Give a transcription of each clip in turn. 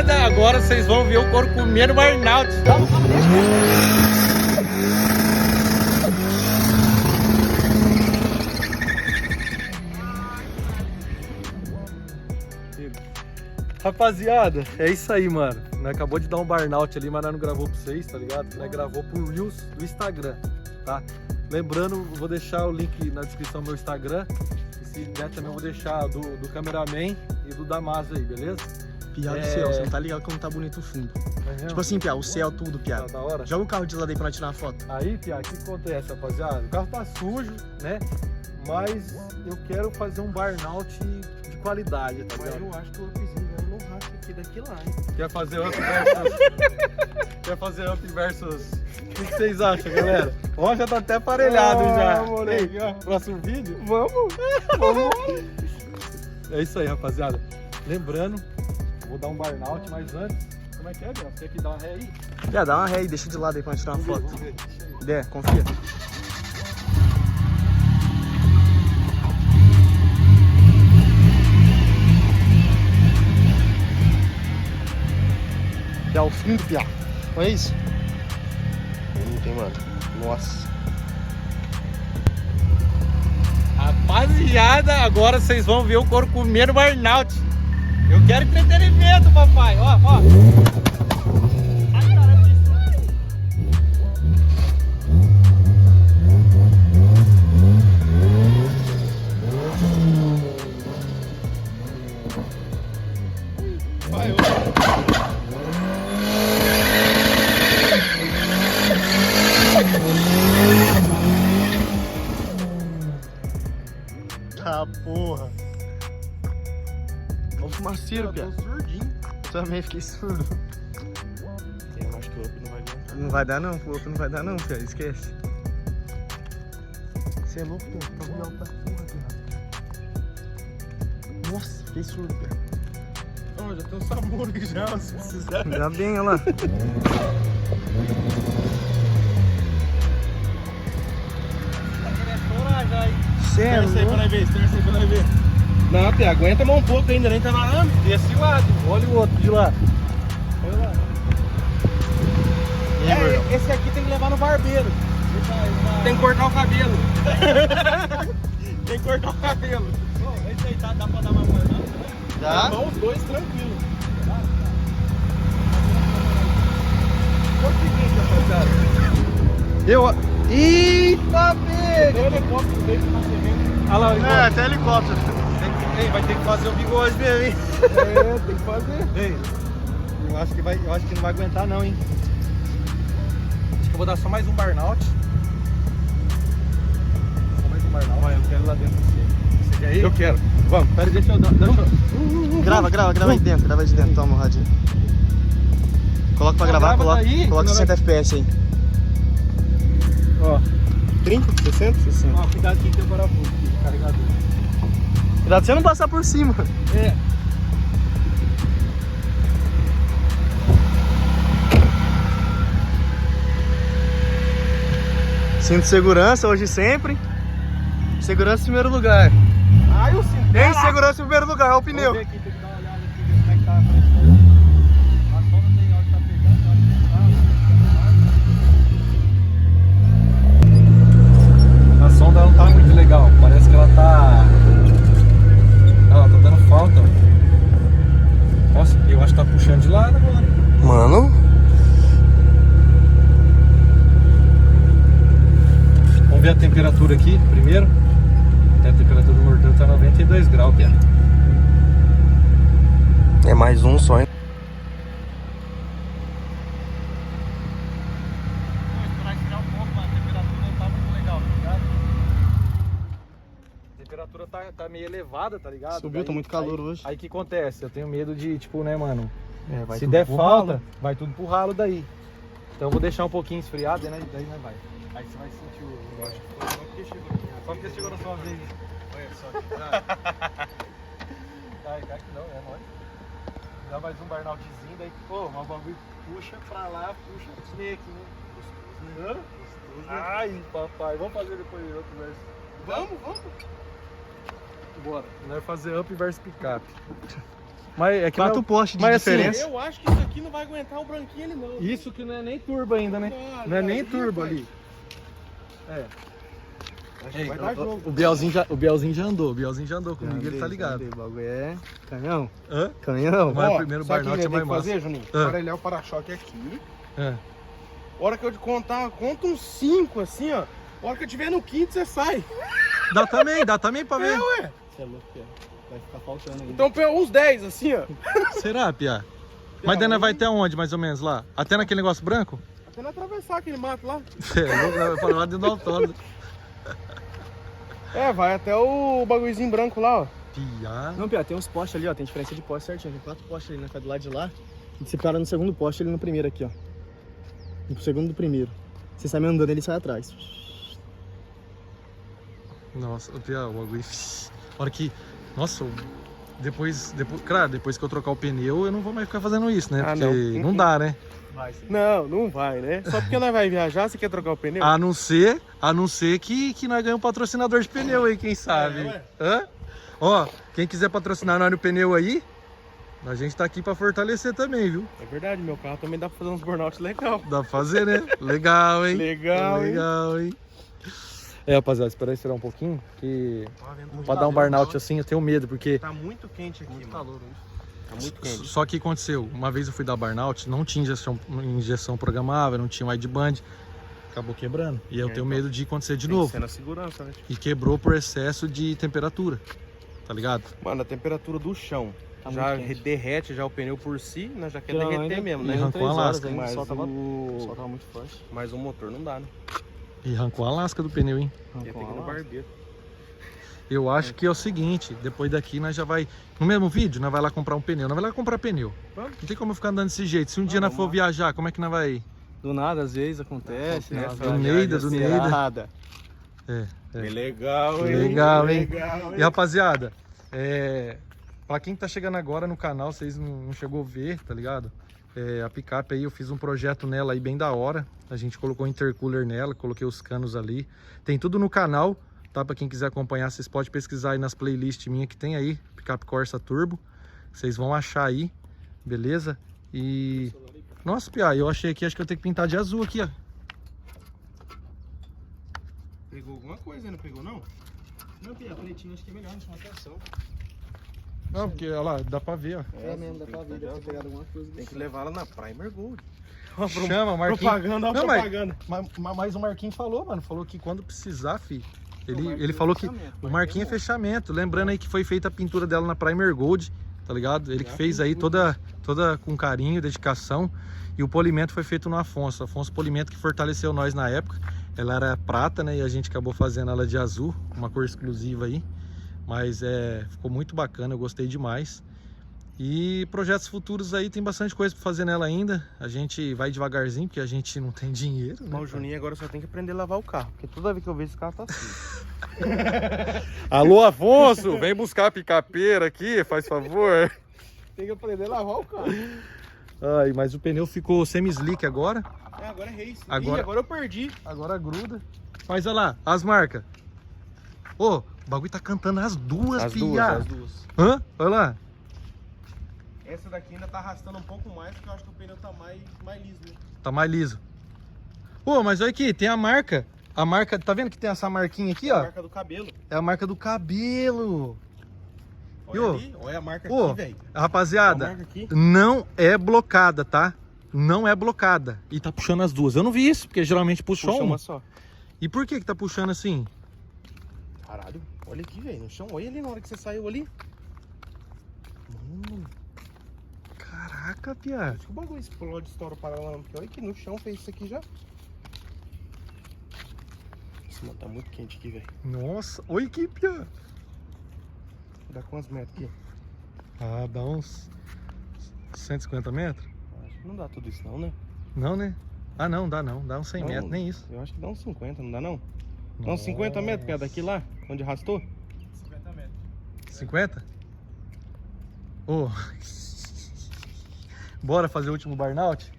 Rapaziada, agora vocês vão ver o couro comendo burnout. Calma, calma, Rapaziada, é isso aí, mano. Nós acabou de dar um burnout ali, mas nós não gravou pra vocês, tá ligado? Nós gravou pro Reels do Instagram, tá? Lembrando, vou deixar o link na descrição do meu Instagram. E se der também eu vou deixar do cameraman e do Damaso aí, beleza? Piá do céu, você não tá ligado como tá bonito o fundo. Tipo assim, Piá, o céu tudo, Piá. Tá da hora? Joga o carro de lado aí pra nós tirar uma foto. Aí, Piá, o que acontece, rapaziada? O carro tá sujo, né? Mas eu quero fazer um burnout de qualidade, tá ligado? Mas eu acho que o upzinho vai no racha aqui daqui lá, hein? Quer fazer up versus... Quer fazer up versus... O que vocês acham, galera? Ó, já tá até aparelhado já. Moleque, Ei, próximo vídeo? Vamos! Vamos! É isso aí, rapaziada. Lembrando, vou dar um burnout, mas antes... Como é que é, Biel? Você quer que dá uma ré aí? Piá, dá uma ré aí, deixa de lado aí pra nós tirar uma foto. Vamos ver, deixa aí. Dé, confia. Piá, o fundo, Piá. Não é isso? Bonito, hein, mano? Nossa. Rapaziada, agora vocês vão ver o couro comendo burnout. Eu quero entretenimento, papai. Ó, ó. Ai, caramba, isso. Vai, eu... Tá, porra. Olha o fumaceiro, Piá. Eu tô surdinho. Eu também fiquei surdo. Eu acho que o up não vai aguentar. Não vai dar não, o outro não vai dar não, Piá, esquece. Você é louco, Piá? Tá muito alto da porra, Piá. Nossa, fiquei surdo, Piá. Não, já tem um sabor aqui já, se precisar. Ainda bem, olha lá. Cê é Estressa aí pra louco. nós ver, estressa aí pra nós ver. Não, Pia, aguenta mais um pouco ainda, nem tá narrando. Desse lado, olha o outro de lá. Olha lá. E aí, gordão? Esse aqui tem que levar no barbeiro. Tem que cortar o cabelo. Tem que cortar o cabelo. Esse aí dá pra dar uma mão, não? Dá? Mão os dois tranquilo. É o seguinte, rapaziada. Eita, pega! O helicóptero veio que tá servindo. Olha lá, o É, helicóptero. até helicóptero. Ei, vai ter que fazer o bigode mesmo, hein? É, tem que fazer. Ei, eu acho que não vai aguentar não, hein? Acho que eu vou dar só mais um burnout. Só mais um burnout. Vai, eu quero ir lá dentro com você. Você quer ir? Eu quero. Vamos, pera, deixa eu dar. Grava aí dentro, grava aí de dentro, toma o radinho. Coloca pra gravar, grava daí, coloca que 60 FPS aí. Ó, 30, 60? 60. ó, cuidado que tem o parafuso aqui, o carregador. Cuidado pra você não passar por cima. É. Cinto de segurança, hoje e sempre. Segurança em primeiro lugar. Ai, o cinto. Tem segurança em primeiro lugar, olha o pneu. Vamos ver aqui, tem que dar uma olhada aqui, ver como é que tá a pressão. A sonda tem hora que tá pegando, tem hora que não tá. A sonda não tá muito legal, parece que ela tá dando falta. Nossa, eu acho que tá puxando de lado agora. Mano. Vamos ver a temperatura aqui primeiro. A temperatura do motor tá 92 graus, Pia. É mais um só, hein? Vou esperar esfriar um pouco, mas a temperatura não tá muito legal, tá ligado? A temperatura tá meio elevada, tá ligado? Subiu, tá muito calor hoje. Aí o que acontece? Eu tenho medo de, tipo, né, mano? É, vai Se tudo der pro falta, ralo. vai tudo pro ralo daí. Então eu vou deixar um pouquinho esfriado, né? Daí nós vai. Aí você vai sentir o negócio. Só porque chegou aqui. Só porque chegou na sua vez. Olha só que Ai, cara que não, é nóis. Dá mais um burnoutzinho, daí, pô, o bagulho puxa pra lá, puxa o snake, né? Gostoso, né? Gostoso, né? Ai, papai, vamos fazer depois outro verso. Vamos. Bora, nós vamos fazer up versus picape. Mas é que 4 não, postes de mas assim, diferença. Eu acho que isso aqui não vai aguentar o branquinho ali, não. isso que não é nem turbo ainda, né? Não é nem turbo ali. É. Acho que vai dar jogo. O Bielzinho já andou, comigo, ele tá ligado. O bagulho é canhão. Hã? Canhão. Mas Ó, o primeiro sabe o que burnout é eu mais tenho que massa. fazer, Juninho? Ah. Aparelhar o para-choque aqui. É. Hora que eu te contar, conta uns 5 assim, ó. Hora que eu tiver no quinto, você sai. Dá também pra ver. Ué. Você é louco, Pia. Vai ficar faltando aí. Então pega uns 10 assim, ó. Será, Pia? Mas daí nós vai até onde, mais ou menos, lá? Até naquele negócio branco? Até não atravessar aquele mato lá. Vai pra lá dentro do autódromo. É, vai até o bagulhozinho branco lá, ó. Pia. Não, Pia, tem uns postes ali, ó. Tem diferença de poste certinho. Tem 4 postes ali, né? Do lado de lá. E você para no segundo poste, ele no primeiro aqui, ó. No segundo do primeiro. Você sai andando, ele sai atrás. Nossa, Pia, o bagulho. Hora que. Nossa, depois que eu trocar o pneu, eu não vou mais ficar fazendo isso, né? Ah, Porque não. não dá, né? Vai, sim. Não, não vai, né? Só porque nós vai viajar, você quer trocar o pneu? A não ser que nós ganhamos um patrocinador de pneu aí, quem sabe. ué. Hã? Ó, quem quiser patrocinar nós no pneu aí, a gente tá aqui pra fortalecer também, viu? É verdade, meu carro também dá pra fazer uns burnouts legal. Dá pra fazer, né? Legal, hein? Legal, hein? Legal, hein? É, rapaziada, esperar um pouquinho, que pra dar um burnout assim eu tenho medo, porque Tá muito quente aqui, Muito mano. calor hoje. Tá muito quente. só que aconteceu, uma vez eu fui dar burnout, não tinha injeção programável, não tinha wideband, acabou quebrando. E eu tenho medo de acontecer de Tem que novo. ser na segurança, né? E quebrou por excesso de temperatura, tá ligado? Mano, a temperatura do chão Tá já muito quente. derrete já o pneu por si, né? Já quer Não, derreter ainda- mesmo, e né? arrancou a lasca, ainda, Mas o sol tava o... muito forte. Mas o motor não dá, né? E arrancou a lasca do pneu, hein? Ia ter que ir no barbeiro. Eu acho que é o seguinte, depois daqui nós já vai... No mesmo vídeo, nós vai lá comprar um pneu, nós vai lá comprar pneu. Vamos. Não tem como eu ficar andando desse jeito. Se um dia nós vamos for lá. viajar, como é que nós vai... Do nada, às vezes, acontece. Acontece, né? do Neida, do Neida. Nada. É. É legal, hein? Legal, hein? Legal, E rapaziada, pra quem tá chegando agora no canal, vocês não chegou a ver, tá ligado? A picape aí, eu fiz um projeto nela aí bem da hora. A gente colocou intercooler nela, coloquei os canos ali. Tem tudo no canal, tá? Pra quem quiser acompanhar, vocês podem pesquisar aí nas playlists minha que tem aí, Picape Corsa Turbo. Vocês vão achar aí, beleza? E... Nossa, Pia, eu achei aqui, acho que eu tenho que pintar de azul aqui, ó. Pegou alguma coisa, não pegou não? Não, Pia, pretinho acho que é melhor, não chama atenção. Não, porque, olha lá, dá pra ver, ó. É mesmo, dá pra ver, deve ter pegado alguma coisa. Tem que levar ela na Primer Gold. Chama, Marquinhos. Propaganda, ó, Não, mas- propaganda. Mas o Marquinhos falou, mano, falou que quando precisar, fi, Marquinhos ele falou é que fechamento, o Marquinhos é fechamento. Lembrando aí que foi feita a pintura dela na Primer Gold, tá ligado? Ele que Já fez aí toda com carinho, dedicação. E o polimento foi feito no Afonso. Afonso Polimento que fortaleceu nós na época. Ela era prata, né? E a gente acabou fazendo ela de azul, uma cor exclusiva aí. Mas ficou muito bacana, eu gostei demais. E projetos futuros aí, tem bastante coisa pra fazer nela ainda. A gente vai devagarzinho, porque a gente não tem dinheiro, né? Mas o Juninho agora só tem que aprender a lavar o carro, porque toda vez que eu vejo esse carro tá assim. Alô, Afonso, vem buscar a picapeira aqui, faz favor. Tem que aprender a lavar o carro. Ai, mas o pneu ficou semi-slick agora. Agora é race. Agora- Ih, agora eu perdi. Agora gruda. Mas olha lá, as marcas. Ô, o bagulho tá cantando as duas, pia. duas. Hã? Olha lá. Essa daqui ainda tá arrastando um pouco mais, porque eu acho que o pneu tá mais liso, né? Tá mais liso. Ô, mas olha aqui, tem a marca. A marca, tá vendo que tem essa marquinha aqui, A ó? marca do cabelo. É a marca do cabelo. Olha E, ô, ali, olha a marca Ô, aqui, velho. rapaziada, A marca aqui. não é blocada, tá? Não é blocada. E tá puxando as duas. Eu não vi isso, porque geralmente puxa Puxa uma. uma só. E por que tá puxando assim? Caralho, olha aqui, velho, no chão. Olha ali na hora que você saiu ali. Caraca, pia. Acho que o bagulho explode, estoura o paralama. Olha aqui, no chão fez isso aqui já. Esse mano tá muito quente aqui, velho. Nossa, oi que pia. Dá quantos metros aqui? Ah, dá uns 150 metros? Acho que não dá tudo isso não, né? Não, né? Ah, não, dá não. Dá uns 100 Não, metros, nem isso. Eu acho que dá uns 50, não dá não? Dá uns 50 metros, pé, daqui lá, onde arrastou? 50 metros. 50? Ô. Bora fazer o último burnout?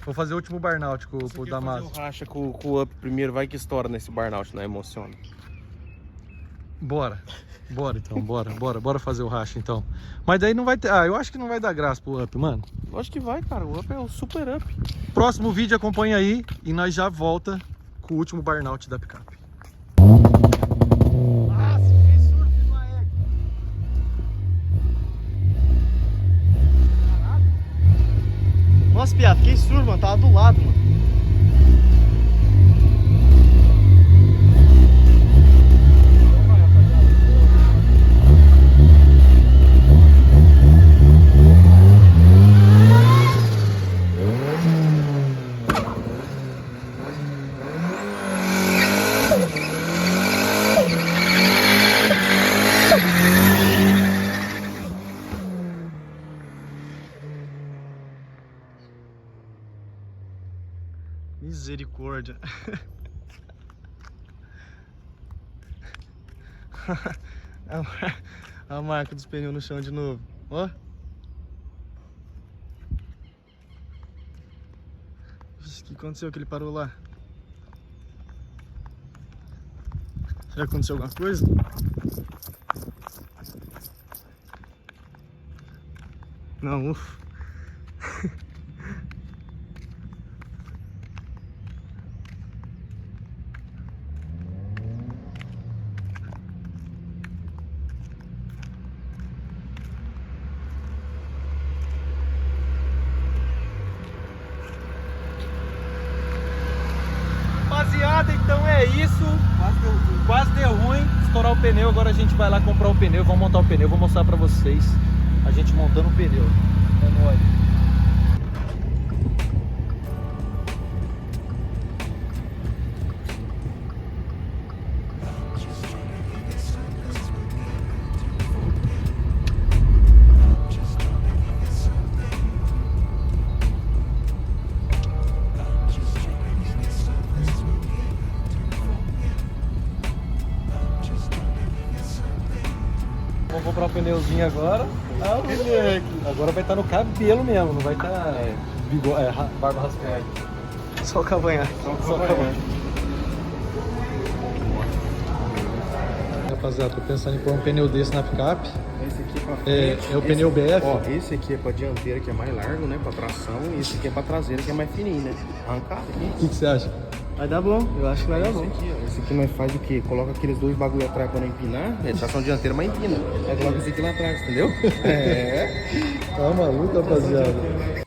Vou fazer o último burnout com o Damaso. Fazer o racha com o up primeiro, vai que estoura nesse burnout, não emociona. Bora. Bora então, bora fazer o racha então. Mas daí não vai ter. Ah, eu acho que não vai dar graça pro Up, mano. Lógico que vai, cara. O Up é o super Up. Próximo vídeo acompanha aí e nós já volta com o último burnout da picape. Nossa, fiquei surdo, fiz uma égua. Nossa, Pia, fiquei surdo, mano. Tava do lado, mano. Misericórdia. A marca dos pneus no chão de novo. Ó. O que aconteceu que ele parou lá? Será que aconteceu alguma coisa? Não, ufa. Rapaziada, então é isso. Quase deu ruim. Estourar o pneu. Agora a gente vai lá comprar o pneu. Vamos montar o pneu. Vou mostrar pra vocês a gente montando o pneu. É nóis. Vamos comprar um pneuzinho agora. Ah, moleque. Agora vai estar no cabelo mesmo, não vai estar barba raspada. Só o cavanhaque. Só cavanhaque. Rapaziada, tô pensando em pôr um pneu desse na picape. Esse aqui é pra frente. É o pneu BF. Ó, esse aqui é pra dianteira, que é mais largo, né? Pra tração. E esse aqui é pra traseira, que é mais fininho, né? Arrancado aqui. O que você acha? Vai dar bom, eu acho que vai dar bom. Esse aqui nós faz o quê? Coloca aqueles dois bagulho atrás quando empinar. É tração dianteira, mas empina. Aí coloca esse aqui lá atrás, entendeu? É. Tá maluco, rapaziada?